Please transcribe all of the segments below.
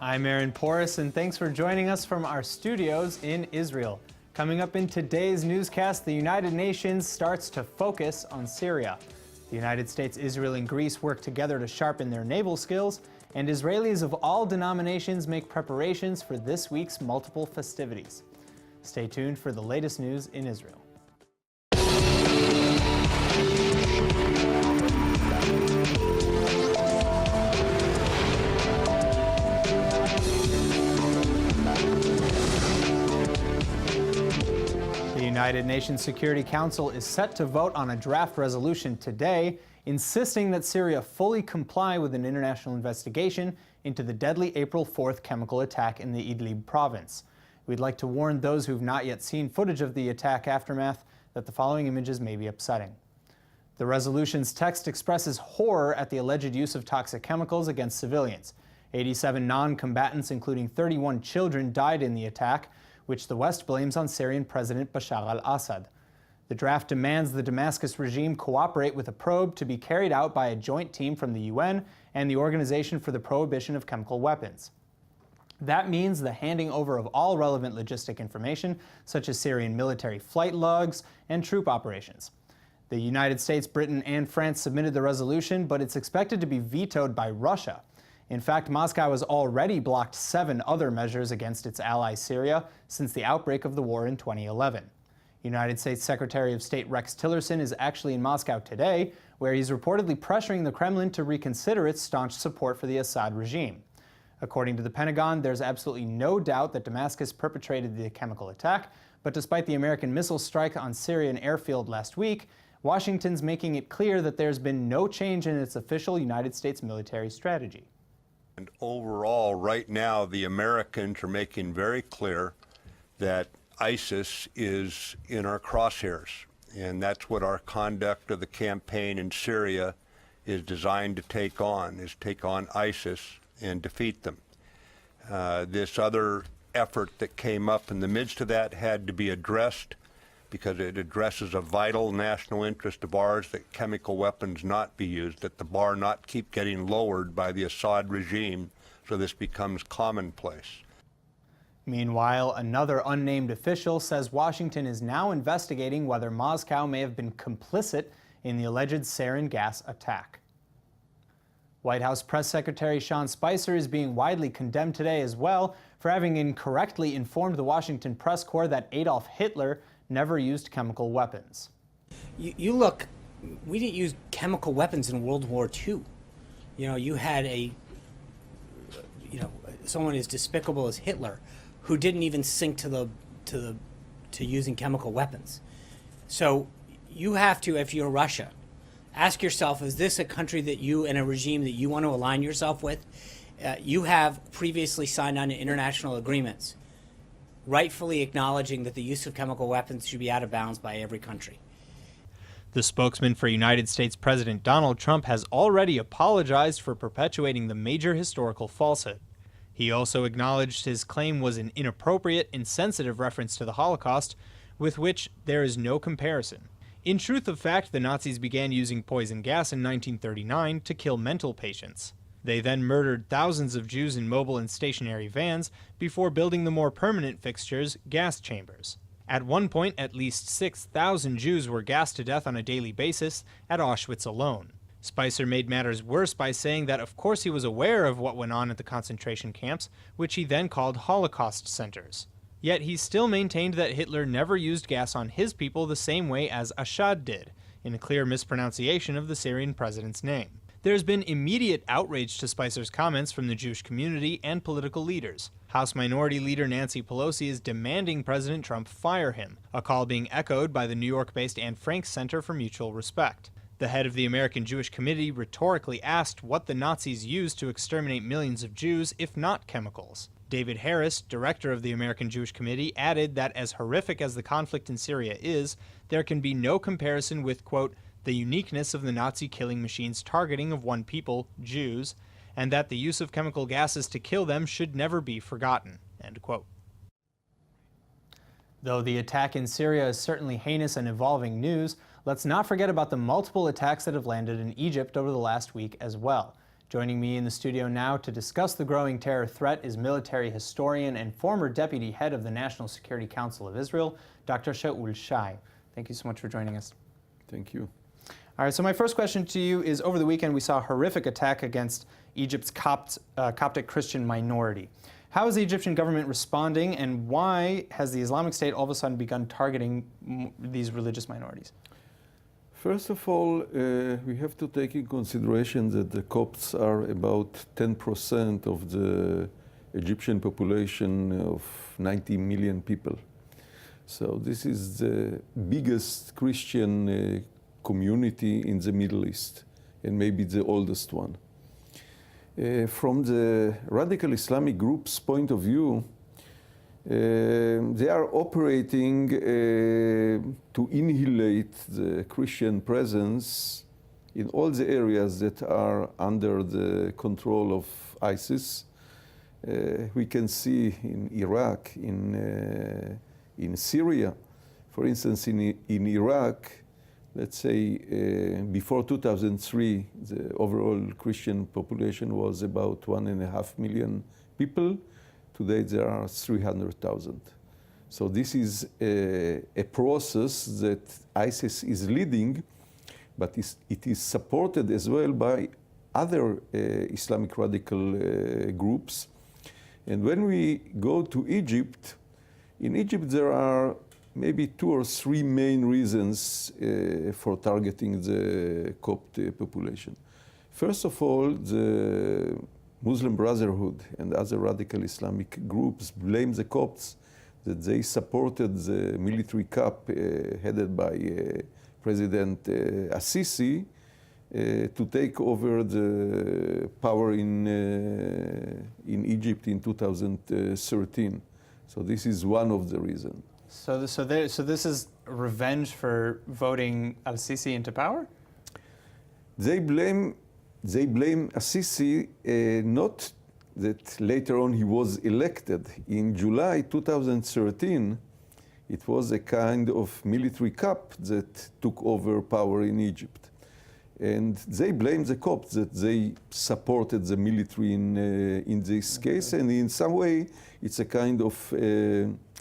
I'm Aaron Porras, and thanks for joining us from our studios in Israel. Coming up in today's newscast, the United Nations starts to focus on Syria. The United States, Israel, and Greece work together to sharpen their naval skills, and Israelis of all denominations make preparations for this week's multiple festivities. Stay tuned for the latest news in Israel. The United Nations Security Council is set to vote on a draft resolution today, insisting that Syria fully comply with an international investigation into the deadly April 4th chemical attack in the Idlib province. We'd like to warn those who've not yet seen footage of the attack aftermath that the following images may be upsetting. The resolution's text expresses horror at the alleged use of toxic chemicals against civilians. 87 non-combatants, including 31 children, died in the attack, which the West blames on Syrian President Bashar al-Assad. The draft demands the Damascus regime cooperate with a probe to be carried out by a joint team from the UN and the Organization for the Prohibition of Chemical Weapons. That means the handing over of all relevant logistic information, such as Syrian military flight logs and troop operations. The United States, Britain, and France submitted the resolution, but it's expected to be vetoed by Russia. In fact, Moscow has already blocked 7 other measures against its ally Syria since the outbreak of the war in 2011. United States Secretary of State Rex Tillerson is actually in Moscow today, where he's reportedly pressuring the Kremlin to reconsider its staunch support for the Assad regime. According to the Pentagon, there's absolutely no doubt that Damascus perpetrated the chemical attack, but despite the American missile strike on Syrian airfield last week, Washington's making it clear that there's been no change in its official United States military strategy. And overall, right now, the Americans are making very clear that ISIS is in our crosshairs. And that's what our conduct of the campaign in Syria is designed to take on ISIS and defeat them. This other effort that came up in the midst of that had to be addressed because it addresses a vital national interest of ours that chemical weapons not be used, that the bar not keep getting lowered by the Assad regime so this becomes commonplace. Meanwhile, another unnamed official says Washington is now investigating whether Moscow may have been complicit in the alleged sarin gas attack. White House Press Secretary Sean Spicer is being widely condemned today as well for having incorrectly informed the Washington press corps that Adolf Hitler never used chemical weapons. You look, we didn't use chemical weapons in World War II. You had someone as despicable as Hitler who didn't even sink to using chemical weapons. So you have to, if you're Russia, ask yourself, is this a country that you and a regime that you want to align yourself with? You have previously signed on to international agreements rightfully acknowledging that the use of chemical weapons should be out of bounds by every country. The spokesman for United States President Donald Trump has already apologized for perpetuating the major historical falsehood. He also acknowledged his claim was an inappropriate, insensitive reference to the Holocaust, with which there is no comparison. In truth of fact, the Nazis began using poison gas in 1939 to kill mental patients. They then murdered thousands of Jews in mobile and stationary vans before building the more permanent fixtures, gas chambers. At one point, at least 6,000 Jews were gassed to death on a daily basis at Auschwitz alone. Spicer made matters worse by saying that of course he was aware of what went on at the concentration camps, which he then called Holocaust centers. Yet he still maintained that Hitler never used gas on his people the same way as Assad did, in a clear mispronunciation of the Syrian president's name. There's been immediate outrage to Spicer's comments from the Jewish community and political leaders. House Minority Leader Nancy Pelosi is demanding President Trump fire him, a call being echoed by the New York-based Anne Frank Center for Mutual Respect. The head of the American Jewish Committee rhetorically asked what the Nazis used to exterminate millions of Jews, if not chemicals. David Harris, director of the American Jewish Committee, added that as horrific as the conflict in Syria is, there can be no comparison with, quote, the uniqueness of the Nazi killing machine's targeting of one people, Jews, and that the use of chemical gases to kill them should never be forgotten, end quote. Though the attack in Syria is certainly heinous and evolving news, let's not forget about the multiple attacks that have landed in Egypt over the last week as well. Joining me in the studio now to discuss the growing terror threat is military historian and former deputy head of the National Security Council of Israel, Dr. Shaul Shai. Thank you so much for joining us. Thank you. All right, so my first question to you is, over the weekend we saw a horrific attack against Egypt's Coptic Christian minority. How is the Egyptian government responding, and why has the Islamic State all of a sudden begun targeting these religious minorities? First of all, we have to take in consideration that the Copts are about 10% of the Egyptian population of 90 million people. So this is the biggest Christian community in the Middle East, and maybe the oldest one. From the radical Islamic group's point of view, they are operating to annihilate the Christian presence in all the areas that are under the control of ISIS. We can see in Iraq, in Syria. For instance, in Iraq, let's say before 2003, the overall Christian population was about 1.5 million people. Today there are 300,000. So this is a process that ISIS is leading, but it is supported as well by other Islamic radical groups. And when we go to Egypt, in Egypt there are maybe 2 or 3 main reasons for targeting the Copt population. First of all, the Muslim Brotherhood and other radical Islamic groups blame the Copts that they supported the military coup headed by President Assisi to take over the power in Egypt in 2013. So this is one of the reasons. So this is revenge for voting al-Sisi into power? They blame Assisi, not that later on he was elected. In July 2013, it was a kind of military coup that took over power in Egypt. And they blame the Copts that they supported the military in this case, and in some way it's a kind of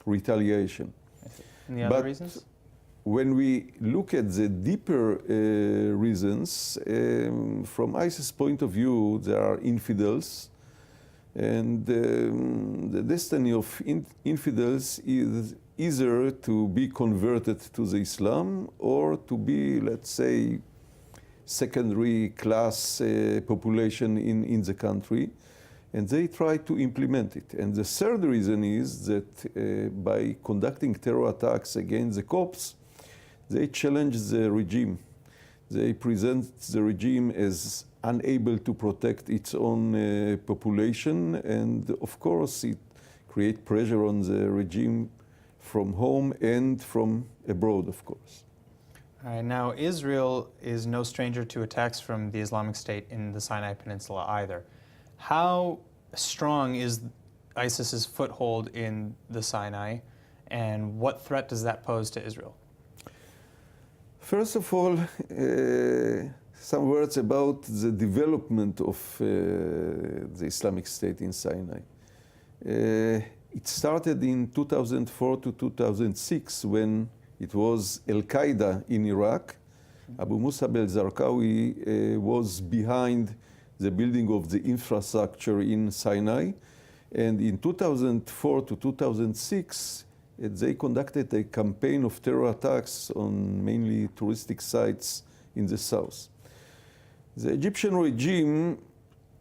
retaliation. And the other reasons? When we look at the deeper reasons, from ISIS' point of view, there are infidels, and the destiny of infidels is either to be converted to the Islam or to be, let's say, secondary class population in the country, and they try to implement it. And the third reason is that by conducting terror attacks against the Copts, they challenge the regime. They present the regime as unable to protect its own population, and of course it creates pressure on the regime from home and from abroad, of course. All right, now Israel is no stranger to attacks from the Islamic State in the Sinai Peninsula either. How strong is ISIS's foothold in the Sinai, and what threat does that pose to Israel? First of all, some words about the development of the Islamic State in Sinai. It started in 2004 to 2006 when it was Al-Qaeda in Iraq. Abu Musab al-Zarqawi was behind the building of the infrastructure in Sinai. And in 2004 to 2006, they conducted a campaign of terror attacks on mainly touristic sites in the south. The Egyptian regime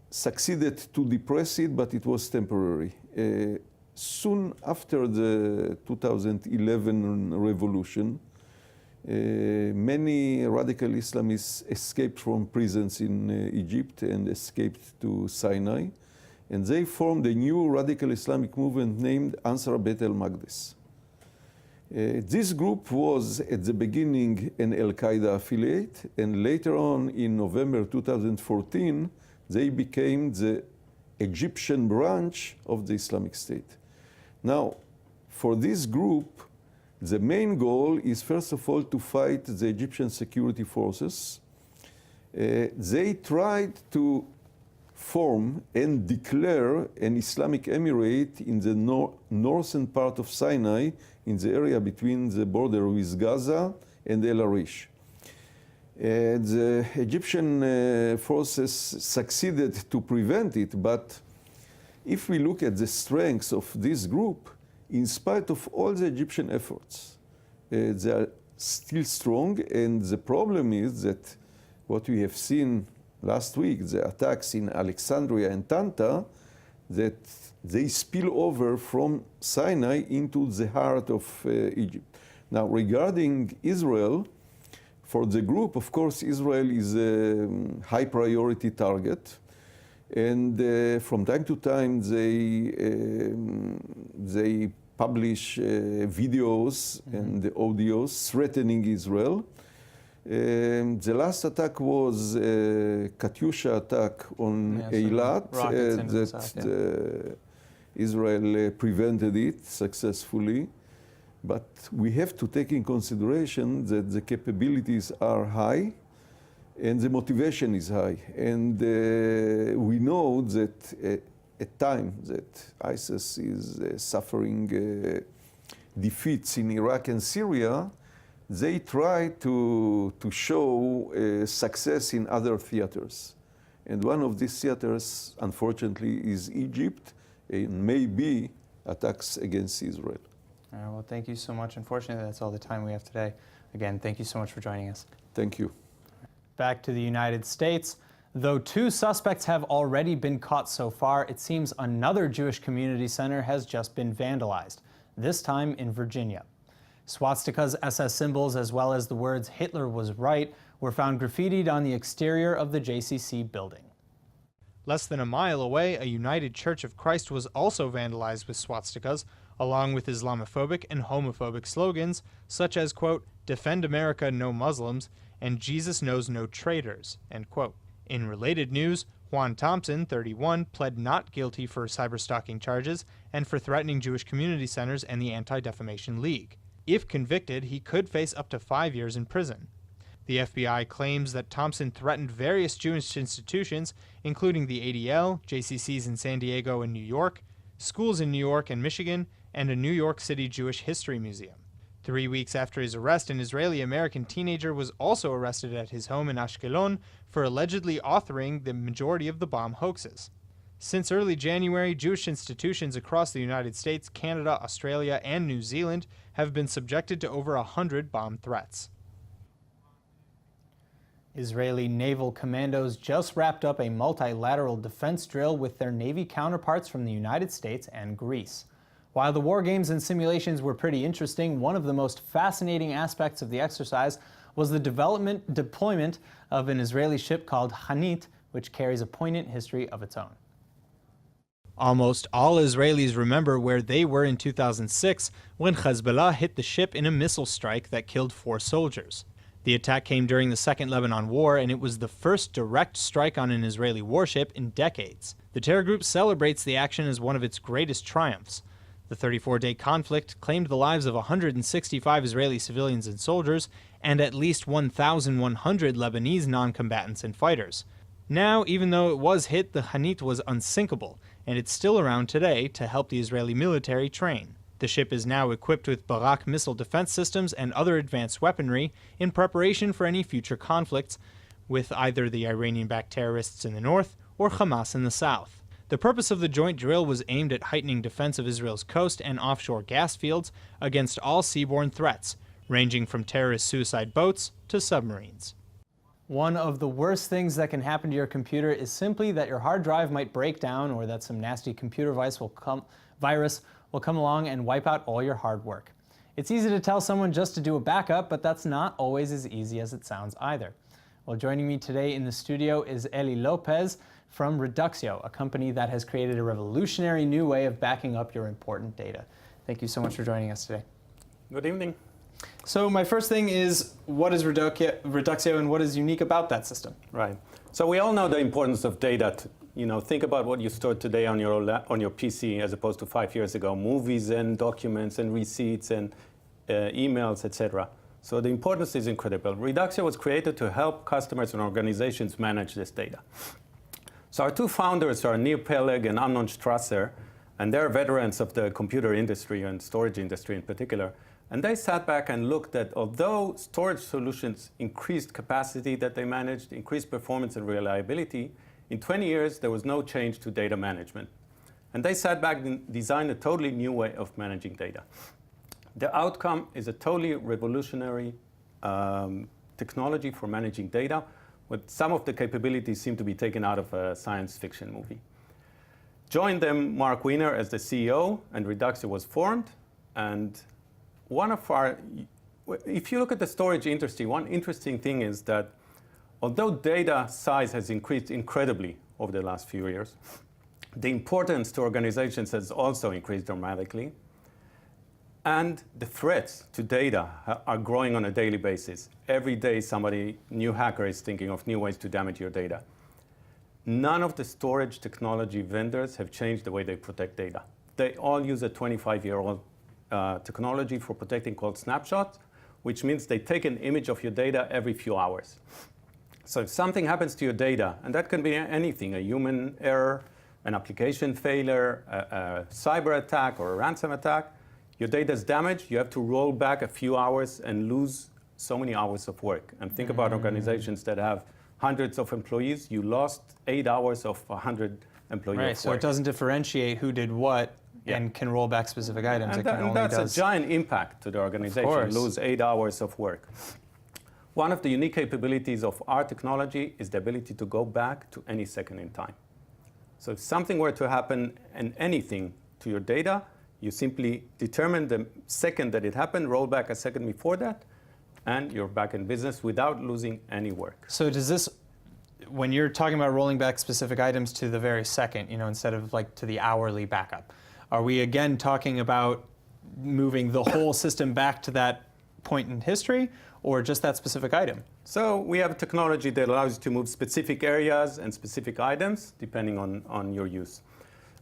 succeeded to depress it, but it was temporary. Soon after the 2011 revolution, many radical Islamists escaped from prisons in Egypt and escaped to Sinai, and they formed a new radical Islamic movement named Ansar Bet al-Maqdis. This group was at the beginning an Al-Qaeda affiliate, and later on in November 2014, they became the Egyptian branch of the Islamic State. Now, for this group, the main goal is first of all to fight the Egyptian security forces. They tried to form and declare an Islamic Emirate in the northern part of Sinai, in the area between the border with Gaza and El Arish. The Egyptian forces succeeded to prevent it, but if we look at the strengths of this group, in spite of all the Egyptian efforts, they are still strong, and the problem is that what we have seen last week, the attacks in Alexandria and Tanta, that they spill over from Sinai into the heart of Egypt. Now, regarding Israel, for the group, of course, Israel is a high priority target. And from time to time, they publish videos and audios threatening Israel. The last attack was a Katyusha attack on Eilat that Israel prevented it successfully. But we have to take in consideration that the capabilities are high and the motivation is high. And we know that at times that ISIS is suffering defeats in Iraq and Syria, they try to show success in other theaters. And one of these theaters, unfortunately, is Egypt, and maybe attacks against Israel. All right, well, thank you so much. Unfortunately, that's all the time we have today. Again, thank you so much for joining us. Thank you. Back to the United States. Though 2 suspects have already been caught so far, it seems another Jewish community center has just been vandalized, this time in Virginia. Swastikas, SS symbols, as well as the words "Hitler was right," were found graffitied on the exterior of the JCC building. Less than a mile away, a United Church of Christ was also vandalized with swastikas, along with Islamophobic and homophobic slogans such as, quote, "Defend America, no Muslims," and "Jesus knows no traitors," end quote. In related news, Juan Thompson, 31, pled not guilty for cyberstalking charges and for threatening Jewish community centers and the Anti-Defamation League. If convicted, he could face up to 5 years in prison. The FBI claims that Thompson threatened various Jewish institutions, including the ADL, JCCs in San Diego and New York, schools in New York and Michigan, and a New York City Jewish History Museum. 3 weeks after his arrest, an Israeli-American teenager was also arrested at his home in Ashkelon for allegedly authoring the majority of the bomb hoaxes. Since early January, Jewish institutions across the United States, Canada, Australia, and New Zealand have been subjected to over 100 bomb threats. Israeli naval commandos just wrapped up a multilateral defense drill with their Navy counterparts from the United States and Greece. While the war games and simulations were pretty interesting, one of the most fascinating aspects of the exercise was the deployment of an Israeli ship called Hanit, which carries a poignant history of its own. Almost all Israelis remember where they were in 2006 when Hezbollah hit the ship in a missile strike that killed 4 soldiers. The attack came during the Second Lebanon War, and it was the first direct strike on an Israeli warship in decades. The terror group celebrates the action as one of its greatest triumphs. The 34-day conflict claimed the lives of 165 Israeli civilians and soldiers, and at least 1,100 Lebanese non-combatants and fighters. Now, even though it was hit, the Hanit was unsinkable, and it's still around today to help the Israeli military train. The ship is now equipped with Barak missile defense systems and other advanced weaponry in preparation for any future conflicts with either the Iranian-backed terrorists in the north or Hamas in the south. The purpose of the joint drill was aimed at heightening defense of Israel's coast and offshore gas fields against all seaborne threats, ranging from terrorist suicide boats to submarines. One of the worst things that can happen to your computer is simply that your hard drive might break down or that some nasty computer virus will come along and wipe out all your hard work. It's easy to tell someone just to do a backup, but that's not always as easy as it sounds either. Well, joining me today in the studio is Ellie Lopez from Reduxio, a company that has created a revolutionary new way of backing up your important data. Thank you so much for joining us today. Good evening. So my first thing is, what is Reduxio and what is unique about that system? Right. So we all know the importance of data. Think about what you store today on your PC as opposed to 5 years ago. Movies and documents and receipts and emails, etc. So the importance is incredible. Reduxio was created to help customers and organizations manage this data. So our two founders are Nir Peleg and Amnon Strasser, and they're veterans of the computer industry and storage industry in particular. And they sat back and looked at, although storage solutions increased capacity that they managed, increased performance and reliability, in 20 years there was no change to data management. And they sat back and designed a totally new way of managing data. The outcome is a totally revolutionary technology for managing data, with some of the capabilities seem to be taken out of a science fiction movie. Joined them Mark Wiener as the CEO, and Reduxio was formed. And if you look at the storage industry, one interesting thing is that although data size has increased incredibly over the last few years, the importance to organizations has also increased dramatically. And the threats to data are growing on a daily basis. Every day new hacker is thinking of new ways to damage your data. None of the storage technology vendors have changed the way they protect data. They all use a 25-year-old technology for protecting called snapshots, which means they take an image of your data every few hours. So if something happens to your data, and that can be anything, a human error, an application failure, a cyber attack, or a ransom attack, your data is damaged, you have to roll back a few hours and lose so many hours of work. And think about organizations that have hundreds of employees. You lost 8 hours of 100 employees. Right, so it doesn't differentiate who did what and can roll back specific items. And that's a giant impact to the organization, lose 8 hours of work. One of the unique capabilities of our technology is the ability to go back to any second in time. So if something were to happen and anything to your data, you simply determine the second that it happened, roll back a second before that, and you're back in business without losing any work. So does this, when you're talking about rolling back specific items to the very second, instead of like to the hourly backup, are we again talking about moving the whole system back to that point in history, or just that specific item? So we have a technology that allows you to move specific areas and specific items depending on your use.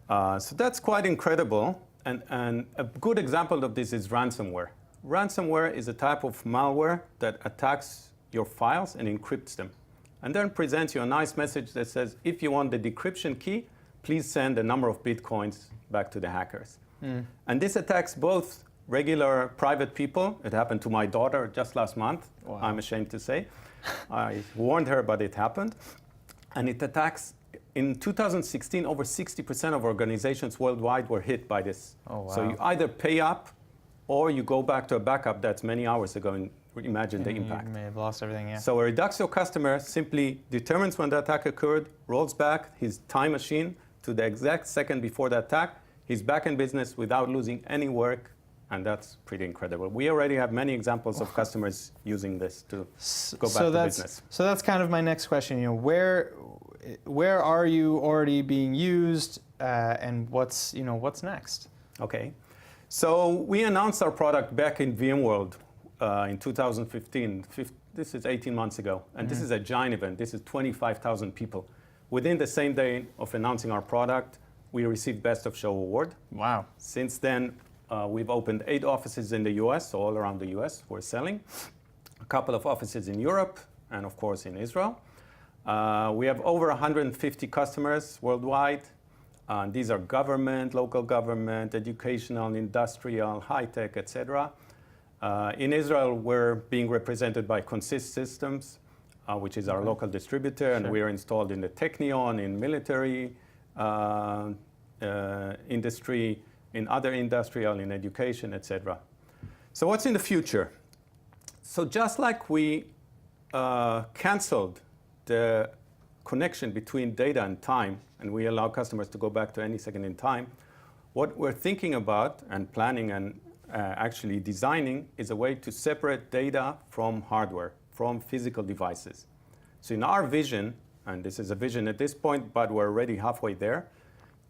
So that's quite incredible. And a good example of this is ransomware. Ransomware is a type of malware that attacks your files and encrypts them, and then presents you a nice message that says, if you want the decryption key, please send a number of bitcoins back to the hackers. And this attacks both regular private people. It happened to my daughter just last month, wow. I'm ashamed to say. I warned her, but it happened. And it attacks, in 2016, over 60% of organizations worldwide were hit by this. Oh, wow. So you either pay up or you go back to a backup that's many hours ago and imagine the impact. You may have lost everything, yeah. So a Reduxio customer simply determines when the attack occurred, rolls back his time machine to the exact second before the attack. He's back in business without losing any work, and that's pretty incredible. We already have many examples of customers using this to go back to business. So that's kind of my next question. Where are you already being used, and what's next? Okay. So we announced our product back in VMworld in 2015. This is 18 months ago. And this is a giant event. This is 25,000 people. Within the same day of announcing our product, we received Best of Show award. Wow. Since then, we've opened 8 offices in the US, so all around the US we're selling. A couple of offices in Europe, and of course in Israel. We have over 150 customers worldwide. These are government, local government, educational, industrial, high-tech, etc. In Israel, we're being represented by Consist Systems, which is our local distributor, and we're installed in the Technion, in military industry, in other industrial, in education, etc. So what's in the future? So just like we canceled the connection between data and time, and we allow customers to go back to any second in time, what we're thinking about and planning and actually designing is a way to separate data from hardware, from physical devices. So in our vision, and this is a vision at this point, but we're already halfway there,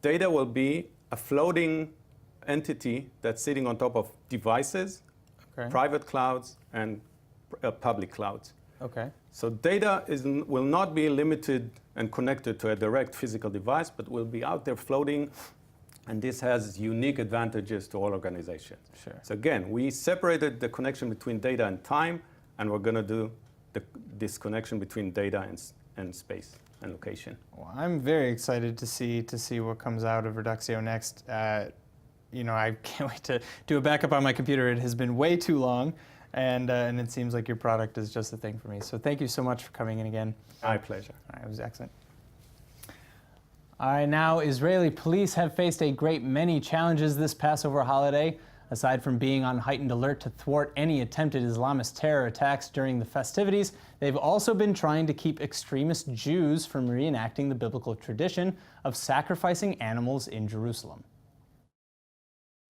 data will be a floating entity that's sitting on top of devices, private clouds, and public clouds. Okay. So data will not be limited and connected to a direct physical device, but will be out there floating, and this has unique advantages to all organizations. Sure. So again, we separated the connection between data and time, and we're going to do this connection between data and space and location. Well, I'm very excited to see what comes out of Reduxio next. I can't wait to do a backup on my computer. It has been way too long, and it seems like your product is just the thing for me. So thank you so much for coming in again. My pleasure. All right, it was excellent. All right, now Israeli police have faced a great many challenges this Passover holiday. Aside from being on heightened alert to thwart any attempted Islamist terror attacks during the festivities, they've also been trying to keep extremist Jews from reenacting the biblical tradition of sacrificing animals in Jerusalem.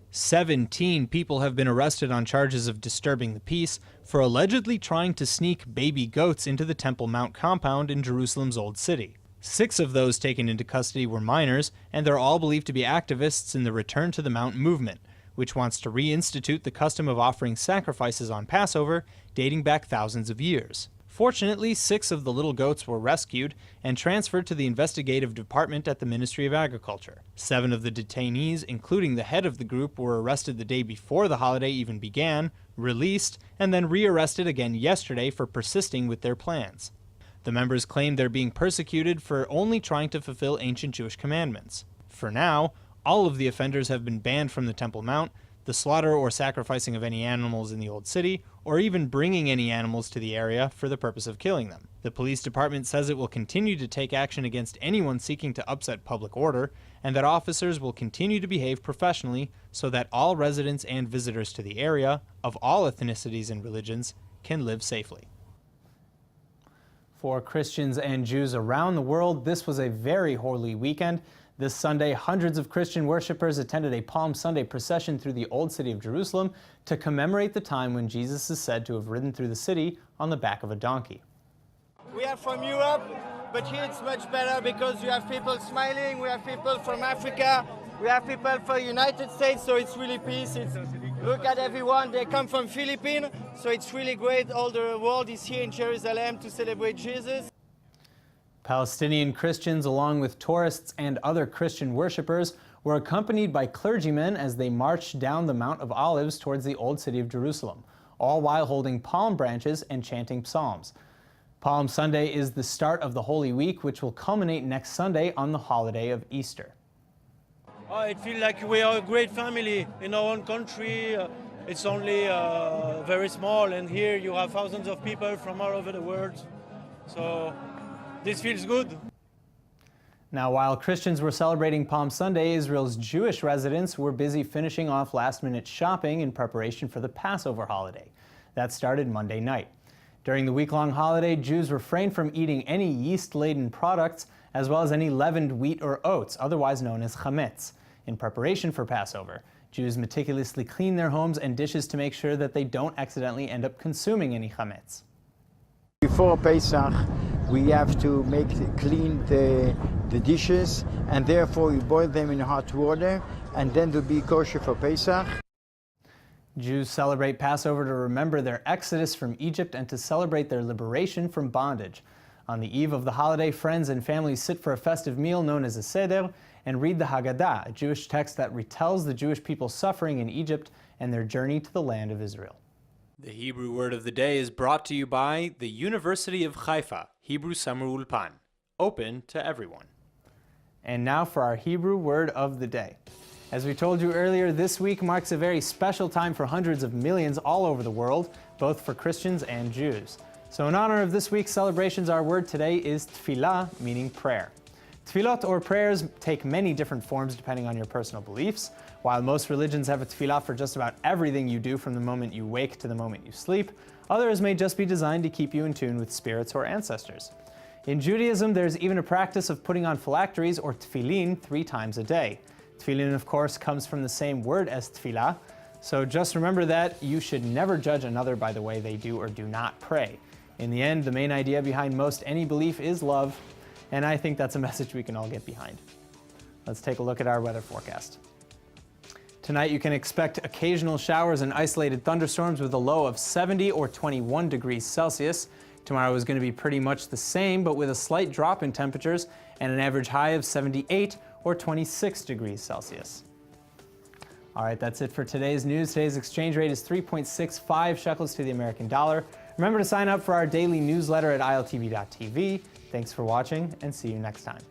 17 people have been arrested on charges of disturbing the peace for allegedly trying to sneak baby goats into the Temple Mount compound in Jerusalem's Old City. 6 of those taken into custody were minors, and they're all believed to be activists in the Return to the Mount movement, which wants to reinstitute the custom of offering sacrifices on Passover dating back thousands of years. Fortunately, 6 of the little goats were rescued and transferred to the investigative department at the Ministry of Agriculture. 7 of the detainees, including the head of the group, were arrested the day before the holiday even began, released, and then rearrested again yesterday for persisting with their plans. The members claim they're being persecuted for only trying to fulfill ancient Jewish commandments. For now, all of the offenders have been banned from the Temple Mount, the slaughter or sacrificing of any animals in the Old City, or even bringing any animals to the area for the purpose of killing them. The police department says it will continue to take action against anyone seeking to upset public order, and that officers will continue to behave professionally so that all residents and visitors to the area, of all ethnicities and religions, can live safely. For Christians and Jews around the world, this was a very holy weekend. This Sunday, hundreds of Christian worshipers attended a Palm Sunday procession through the Old City of Jerusalem to commemorate the time when Jesus is said to have ridden through the city on the back of a donkey. We are from Europe, but here it's much better because you have people smiling, we have people from Africa, we have people from the United States, so it's really peace. Look at everyone, they come from Philippines, so it's really great. All the world is here in Jerusalem to celebrate Jesus. Palestinian Christians, along with tourists and other Christian worshipers, were accompanied by clergymen as they marched down the Mount of Olives towards the Old City of Jerusalem, all while holding palm branches and chanting psalms. Palm Sunday is the start of the Holy Week, which will culminate next Sunday on the holiday of Easter. It feels like we are a great family in our own country. It's only very small, and here you have thousands of people from all over the world. So this feels good. Now, while Christians were celebrating Palm Sunday, Israel's Jewish residents were busy finishing off last-minute shopping in preparation for the Passover holiday. That started Monday night. During the week-long holiday, Jews refrained from eating any yeast-laden products, as well as any leavened wheat or oats, otherwise known as chametz. In preparation for Passover, Jews meticulously clean their homes and dishes to make sure that they don't accidentally end up consuming any chametz. Before Pesach, we have to clean the dishes, and therefore we boil them in hot water, and then they'll be kosher for Pesach. Jews celebrate Passover to remember their exodus from Egypt and to celebrate their liberation from bondage. On the eve of the holiday, friends and families sit for a festive meal known as a seder and read the Haggadah, a Jewish text that retells the Jewish people's suffering in Egypt and their journey to the land of Israel. The Hebrew word of the day is brought to you by the University of Haifa, Hebrew Summer Ulpan, open to everyone. And now for our Hebrew word of the day. As we told you earlier, this week marks a very special time for hundreds of millions all over the world, both for Christians and Jews. So in honor of this week's celebrations, our word today is tefillah, meaning prayer. Tefillot, or prayers, take many different forms depending on your personal beliefs. While most religions have a tefillah for just about everything you do from the moment you wake to the moment you sleep, others may just be designed to keep you in tune with spirits or ancestors. In Judaism, there's even a practice of putting on phylacteries or tefillin 3 times a day. Tefillin, of course, comes from the same word as tefillah, so just remember that you should never judge another by the way they do or do not pray. In the end, the main idea behind most any belief is love, and I think that's a message we can all get behind. Let's take a look at our weather forecast. Tonight you can expect occasional showers and isolated thunderstorms with a low of 70 or 21 degrees Celsius. Tomorrow is going to be pretty much the same, but with a slight drop in temperatures and an average high of 78 or 26 degrees Celsius. All right, that's it for today's news. Today's exchange rate is 3.65 shekels to the American dollar. Remember to sign up for our daily newsletter at iltv.tv. Thanks for watching, and see you next time.